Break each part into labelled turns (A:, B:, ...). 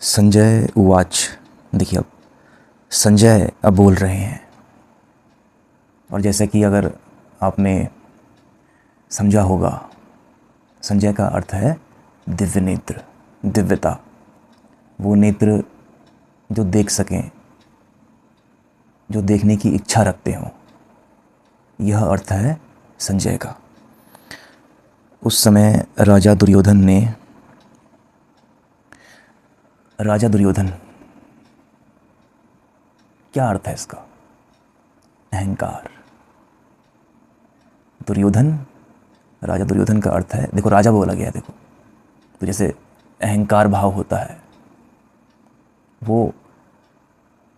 A: संजय उवाच। देखिए, अब संजय अब बोल रहे हैं। और जैसे कि अगर आपने समझा होगा, संजय का अर्थ है दिव्य नेत्र, दिव्यता। वो नेत्र जो देख सकें, जो देखने की इच्छा रखते हों, यह अर्थ है संजय का। उस समय राजा दुर्योधन, क्या अर्थ है इसका? अहंकार। राजा दुर्योधन का अर्थ है, देखो राजा बोला गया है, देखो तो जैसे अहंकार भाव होता है, वो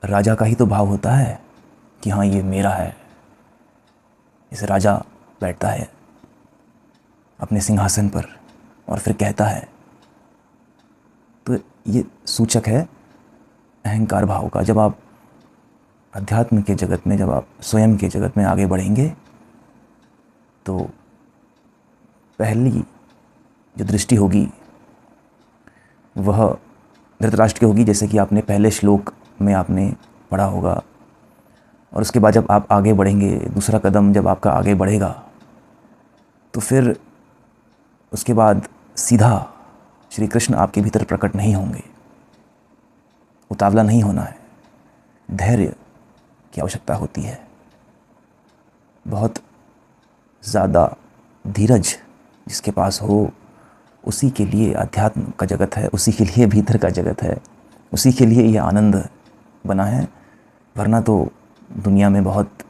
A: राजा का ही तो भाव होता है कि हाँ ये मेरा है। जैसे राजा बैठता है अपने सिंहासन पर और फिर कहता है, तो ये सूचक है अहंकार भाव का। जब आप अध्यात्म के जगत में, जब आप स्वयं के जगत में आगे बढ़ेंगे, तो पहली जो दृष्टि होगी वह धृतराष्ट्र की होगी, जैसे कि आपने पहले श्लोक में आपने पढ़ा होगा। और उसके बाद जब आप आगे बढ़ेंगे, दूसरा कदम जब आपका आगे बढ़ेगा, तो फिर उसके बाद सीधा श्री कृष्ण आपके भीतर प्रकट नहीं होंगे। उतावला नहीं होना है, धैर्य की आवश्यकता होती है, बहुत ज़्यादा धीरज जिसके पास हो, उसी के लिए अध्यात्म का जगत है, उसी के लिए भीतर का जगत है, उसी के लिए यह आनंद बना है। वरना तो दुनिया में बहुत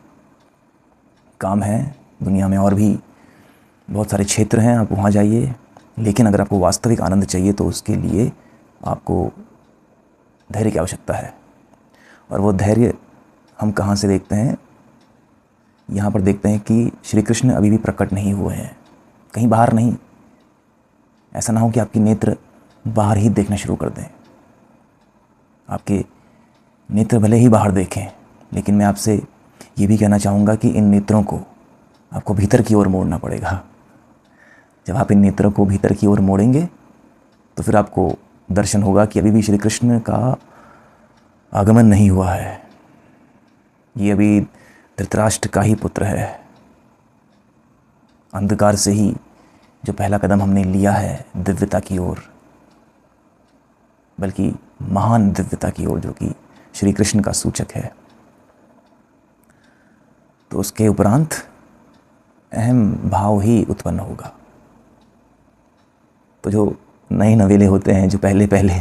A: काम है, दुनिया में और भी बहुत सारे क्षेत्र हैं, आप वहाँ जाइए। लेकिन अगर आपको वास्तविक आनंद चाहिए तो उसके लिए आपको धैर्य की आवश्यकता है। और वो धैर्य हम कहाँ से देखते हैं? यहाँ पर देखते हैं कि श्री कृष्ण अभी भी प्रकट नहीं हुए हैं, कहीं बाहर नहीं। ऐसा ना हो कि आपकी नेत्र बाहर ही देखना शुरू कर दें। आपके नेत्र भले ही बाहर देखें, लेकिन मैं आपसे ये भी कहना चाहूँगा कि इन नेत्रों को आपको भीतर की ओर मोड़ना पड़ेगा। जब आप इन नेत्रों को भीतर की ओर मोड़ेंगे, तो फिर आपको दर्शन होगा कि अभी भी श्री कृष्ण का आगमन नहीं हुआ है। ये अभी धृतराष्ट्र का ही पुत्र है। अंधकार से ही जो पहला कदम हमने लिया है दिव्यता की ओर, बल्कि महान दिव्यता की ओर, जो कि श्री कृष्ण का सूचक है, तो उसके उपरांत अहम भाव ही उत्पन्न होगा। तो जो नए नवेले होते हैं, जो पहले पहले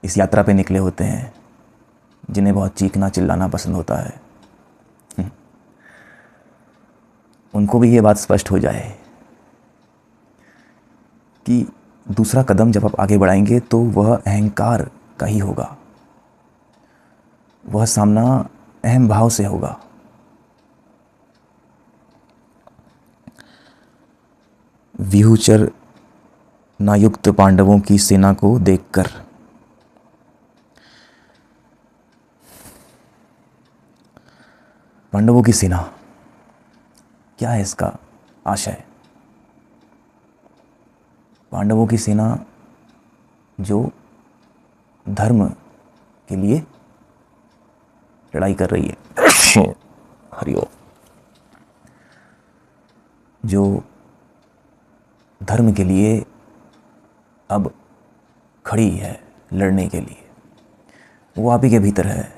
A: इस यात्रा पे निकले होते हैं, जिन्हें बहुत चीखना चिल्लाना पसंद होता है, उनको भी ये बात स्पष्ट हो जाए कि दूसरा कदम जब आप आगे बढ़ाएंगे तो वह अहंकार का ही होगा। वह सामना अहम भाव से होगा। व्यूहचर नायुक्त पांडवों की सेना को देखकर पांडवों की सेना, क्या है इसका आशय? पांडवों की सेना जो धर्म के लिए लड़ाई कर रही है, हरिओम, जो धर्म के लिए अब खड़ी है लड़ने के लिए, वो आप ही के भीतर है,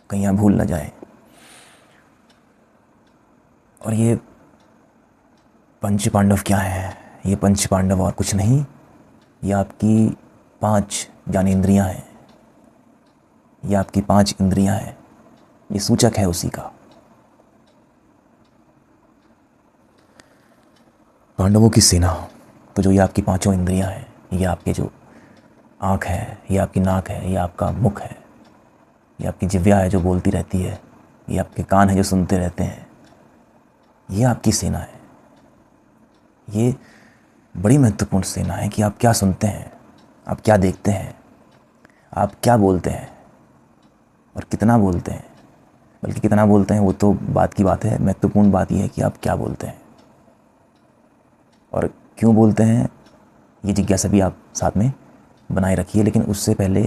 A: कहीं आप भूल ना जाएं। और ये पंच पांडव क्या हैं? ये पंच पांडव और कुछ नहीं, ये आपकी 5 ज्ञानेंद्रियां हैं, ये आपकी 5 इंद्रियां हैं। ये सूचक है उसी का। पांडवों की सेना, तो जो ये आपकी 5 इंद्रियां हैं, ये आपके जो आँख है, ये आपकी नाक है, ये आपका मुख है, ये आपकी जिह्वा है जो बोलती रहती है, ये आपके कान है जो सुनते रहते हैं, ये आपकी सेना है। ये बड़ी महत्वपूर्ण सेना है कि आप क्या सुनते हैं, आप क्या देखते हैं, आप क्या बोलते हैं और कितना बोलते हैं। बल्कि कितना बोलते हैं वो तो बात की बात है, महत्वपूर्ण बात यह है कि आप क्या बोलते हैं और क्यों बोलते हैं। ये जिज्ञासा भी आप साथ में बनाए रखिए, लेकिन उससे पहले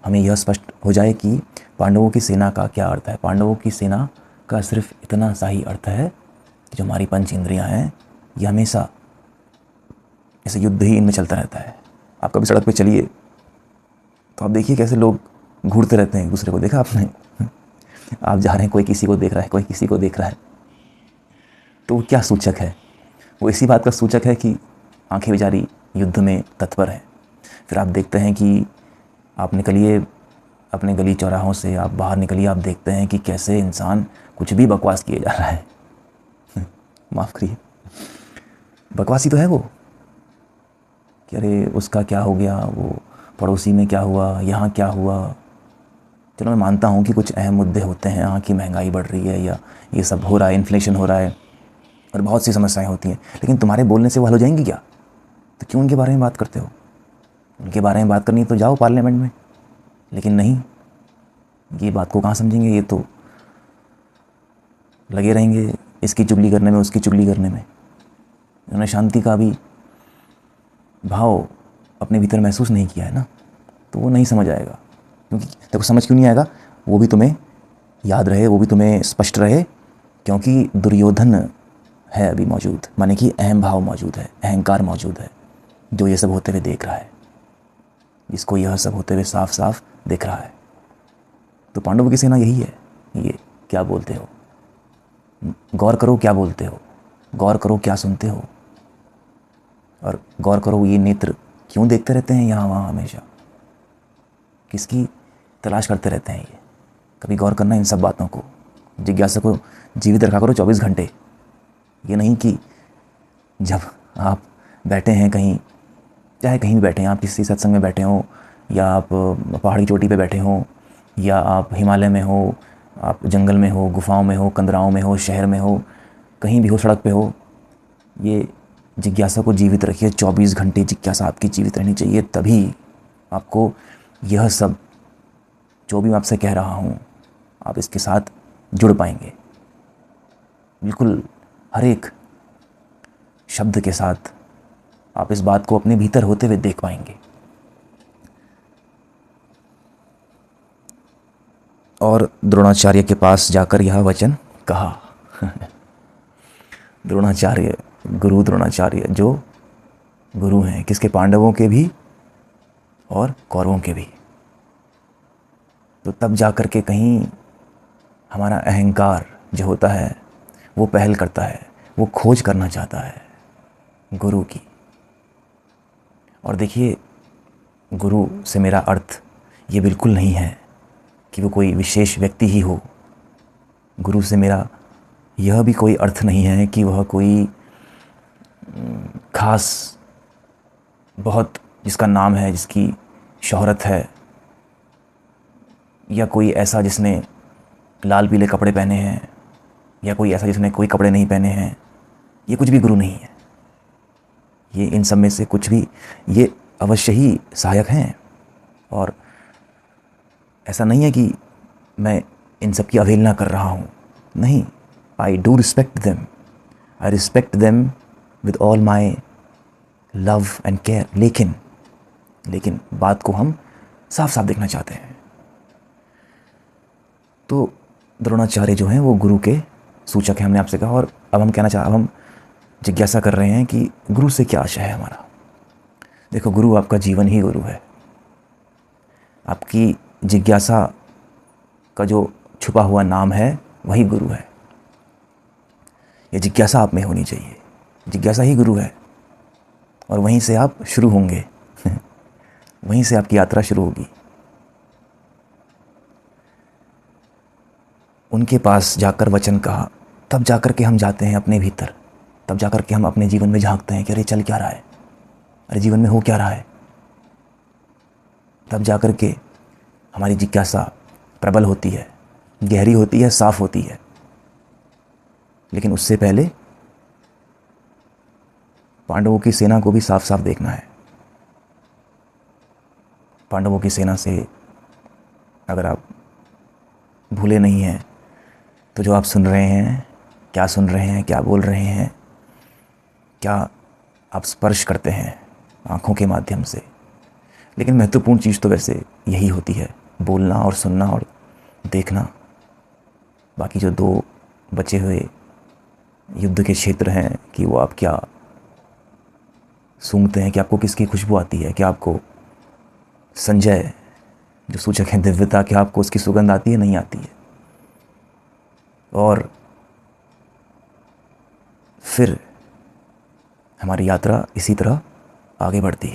A: हमें यह स्पष्ट हो जाए कि पांडवों की सेना का क्या अर्थ है। पांडवों की सेना का सिर्फ इतना सा ही अर्थ है कि जो हमारी पंच इंद्रियाँ हैं ये हमेशा ऐसे युद्ध ही इनमें चलता रहता है। आप कभी सड़क पे चलिए तो आप देखिए कैसे लोग घूरते रहते हैं एक दूसरे को, देखा आपने? आप जा रहे हैं, कोई किसी को देख रहा है, कोई किसी को देख रहा है, तो वो क्या सूचक है? वो इसी बात का सूचक है कि आंखें बेचारी युद्ध में तत्पर हैं। फिर आप देखते हैं कि आप निकलिए अपने गली चौराहों से, आप बाहर निकलिए, आप देखते हैं कि कैसे इंसान कुछ भी बकवास किए जा रहा है। माफ़ करिए, बकवासी तो है वो कि अरे उसका क्या हो गया, वो पड़ोसी में क्या हुआ, यहाँ क्या हुआ। चलो मैं मानता हूँ कि कुछ अहम मुद्दे होते हैं, यहाँ की महंगाई बढ़ रही है या ये सब हो रहा है, इन्फ्लेशन हो रहा है और बहुत सी समस्याएं होती हैं, लेकिन तुम्हारे बोलने से वो हल हो जाएंगी क्या? तो क्यों उनके बारे में बात करते हो? उनके बारे में बात करनी है तो जाओ पार्लियामेंट में, लेकिन नहीं, ये बात को कहाँ समझेंगे। ये तो लगे रहेंगे इसकी चुगली करने में, उसकी चुगली करने में। उन्होंने शांति का भी भाव अपने भीतर महसूस नहीं किया है ना, तो वो नहीं समझ आएगा। क्योंकि देखो, समझ क्यों नहीं आएगा? वो भी तुम्हें याद रहे, वो भी तुम्हें स्पष्ट रहे, क्योंकि दुर्योधन है अभी मौजूद, माने कि अहम भाव मौजूद है, अहंकार मौजूद है, जो ये सब होते हुए देख रहा है, जिसको यह सब होते हुए साफ साफ दिख रहा है। तो पांडवों की सेना यही है। ये क्या बोलते हो? गौर करो क्या बोलते हो, गौर करो क्या सुनते हो, और गौर करो ये नेत्र क्यों देखते रहते हैं यहाँ वहाँ हमेशा, किसकी तलाश करते रहते हैं ये। कभी गौर करना इन सब बातों को, जिज्ञासा को जीवित रखा करो 24 घंटे। ये नहीं कि जब आप बैठे हैं कहीं, चाहे कहीं भी बैठे हैं, आप किसी सत्संग में बैठे हो, या आप पहाड़ी चोटी पे बैठे हो, या आप हिमालय में हो, आप जंगल में हो, गुफाओं में हो, कंदराओं में हो, शहर में हो, कहीं भी हो, सड़क पे हो, ये जिज्ञासा को जीवित रखिए। 24 घंटे जिज्ञासा आपकी जीवित रहनी चाहिए, तभी आपको यह सब जो भी मैं आपसे कह रहा हूँ आप इसके साथ जुड़ पाएंगे, बिल्कुल हर एक शब्द के साथ आप इस बात को अपने भीतर होते हुए देख पाएंगे। और द्रोणाचार्य के पास जाकर यह वचन कहा। द्रोणाचार्य, गुरु द्रोणाचार्य जो गुरु हैं, किसके? पांडवों के भी और कौरवों के भी। तो तब जाकर के कहीं हमारा अहंकार जो होता है वो पहल करता है, वो खोज करना चाहता है गुरु की। और देखिए, गुरु से मेरा अर्थ ये बिल्कुल नहीं है कि वो कोई विशेष व्यक्ति ही हो। गुरु से मेरा यह भी कोई अर्थ नहीं है कि वह कोई खास, बहुत जिसका नाम है, जिसकी शोहरत है, या कोई ऐसा जिसने लाल पीले कपड़े पहने हैं, या कोई ऐसा जिसने कोई कपड़े नहीं पहने हैं। ये कुछ भी गुरु नहीं है। ये इन सब में से कुछ भी, ये अवश्य ही सहायक हैं, और ऐसा नहीं है कि मैं इन सब की अवहेलना कर रहा हूँ, नहीं। I do respect them, I respect them with all my love and care. लेकिन बात को हम साफ साफ देखना चाहते हैं। तो द्रोणाचार्य जो हैं वो गुरु के सूचक हैं, हमने आपसे कहा। और अब हम जिज्ञासा कर रहे हैं कि गुरु से क्या आशय है हमारा। देखो, गुरु आपका जीवन ही गुरु है। आपकी जिज्ञासा का जो छुपा हुआ नाम है वही गुरु है। ये जिज्ञासा आप में होनी चाहिए। जिज्ञासा ही गुरु है, और वहीं से आप शुरू होंगे। वहीं से आपकी यात्रा शुरू होगी। उनके पास जाकर वचन कहा, तब जाकर के हम जाते हैं अपने भीतर, तब जाकर के हम अपने जीवन में झांकते हैं कि अरे चल क्या रहा है, अरे जीवन में हो क्या रहा है। तब जाकर के हमारी जिज्ञासा प्रबल होती है, गहरी होती है, साफ होती है। लेकिन उससे पहले पांडवों की सेना को भी साफ साफ देखना है। पांडवों की सेना से अगर आप भूले नहीं हैं तो जो आप सुन रहे हैं, क्या सुन रहे हैं, क्या बोल रहे हैं, क्या आप स्पर्श करते हैं आँखों के माध्यम से, लेकिन महत्वपूर्ण चीज़ तो वैसे यही होती है, बोलना और सुनना और देखना। बाकी जो दो बचे हुए युद्ध के क्षेत्र हैं कि वो आप क्या सूंघते हैं, कि आपको किसकी खुशबू आती है, क्या आपको संजय जो सूचक है दिव्यता, क्या आपको उसकी सुगंध आती है, नहीं आती है। और फिर हमारी यात्रा इसी तरह आगे बढ़ती है।